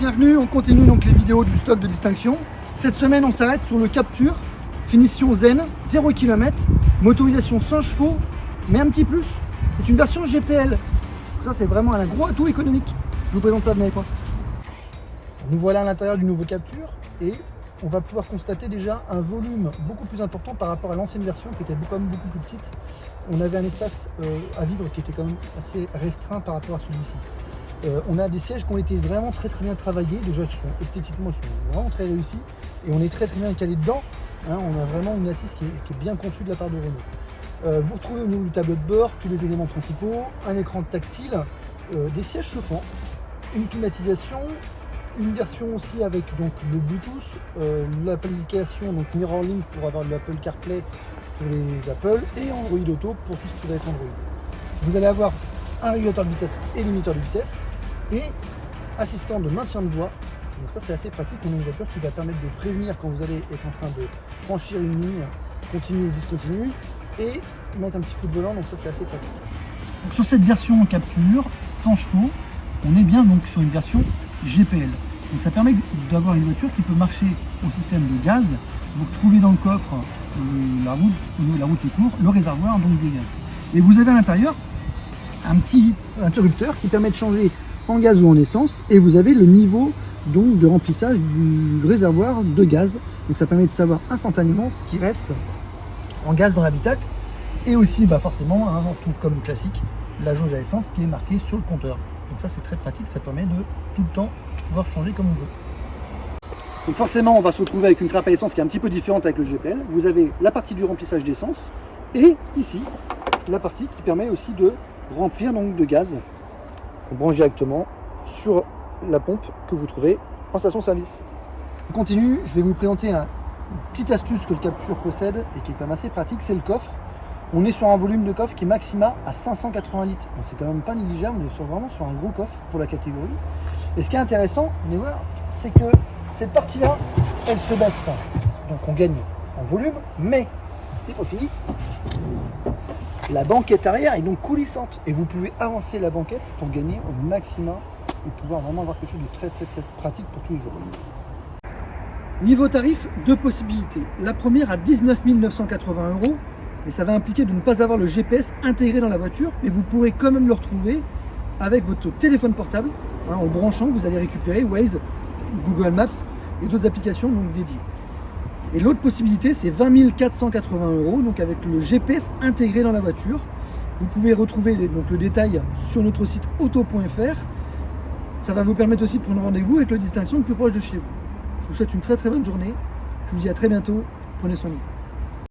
bienvenue, on continue donc les vidéos du stock de distinction. Cette semaine on s'arrête sur le Captur, finition zen, 0 km, motorisation 100 chevaux, mais un petit plus, c'est une version GPL. Donc ça c'est vraiment un gros atout économique. Je vous présente ça, venez avec moi. Nous voilà à l'intérieur du nouveau Captur et on va pouvoir constater déjà un volume beaucoup plus important par rapport à l'ancienne version qui était quand même beaucoup plus petite. On avait un espace à vivre qui était quand même assez restreint par rapport à celui-ci. On a des sièges qui ont été vraiment très bien travaillés, déjà qui sont esthétiquement vraiment très réussis et on est très bien calé dedans. Hein, on a vraiment une assise qui est bien conçue de la part de Renault. Vous retrouvez au niveau du tableau de bord tous les éléments principaux, un écran tactile, des sièges chauffants, une climatisation, une version aussi avec donc le Bluetooth, l'application donc MirrorLink pour avoir de l'Apple CarPlay pour les Apple et Android Auto pour tout ce qui va être Android. Vous allez avoir un régulateur de vitesse et limiteur de vitesse et assistant de maintien de voie. Donc ça c'est assez pratique, on a une voiture qui va permettre de prévenir quand vous allez être en train de franchir une ligne continue ou discontinue et mettre un petit coup de volant, donc ça c'est assez pratique. Donc sur cette version Captur 100 chevaux, on est bien donc sur une version GPL. Donc ça permet d'avoir une voiture qui peut marcher au système de gaz. Vous retrouvez dans le coffre la roue de secours, le réservoir donc de gaz. Et vous avez à l'intérieur un petit interrupteur qui permet de changer en gaz ou en essence et vous avez le niveau donc de remplissage du réservoir de gaz. Donc ça permet de savoir instantanément ce qui reste en gaz dans l'habitacle et aussi forcément tout comme classique la jauge à essence qui est marquée sur le compteur. Donc ça c'est très pratique, ça permet de tout le temps pouvoir changer comme on veut. Donc forcément on va se retrouver avec une trappe à essence qui est un petit peu différente avec le GPL. Vous avez la partie du remplissage d'essence et ici la partie qui permet aussi de remplir donc de gaz. On branche directement sur la pompe que vous trouvez en station-service. On continue, je vais vous présenter une petite astuce que le Captur possède et qui est quand même assez pratique, c'est le coffre. On est sur un volume de coffre qui est maxima à 580 litres. Donc c'est quand même pas négligeable, on est vraiment sur un gros coffre pour la catégorie. Et ce qui est intéressant, venez voir, c'est que cette partie-là, elle se baisse. Donc on gagne en volume, mais c'est pas fini. La banquette arrière est donc coulissante et vous pouvez avancer la banquette pour gagner au maximum et pouvoir vraiment avoir quelque chose de très pratique pour tous les jours. Niveau tarif, deux possibilités. La première à 19 980 €, mais ça va impliquer de ne pas avoir le GPS intégré dans la voiture, mais vous pourrez quand même le retrouver avec votre téléphone portable. En le branchant, vous allez récupérer Waze, Google Maps et d'autres applications donc dédiées. Et l'autre possibilité, c'est 20 480 €, donc avec le GPS intégré dans la voiture. Vous pouvez retrouver donc le détail sur notre site auto.fr. Ça va vous permettre aussi de prendre rendez-vous avec le distinction le plus proche de chez vous. Je vous souhaite une très bonne journée. Je vous dis à très bientôt. Prenez soin de vous.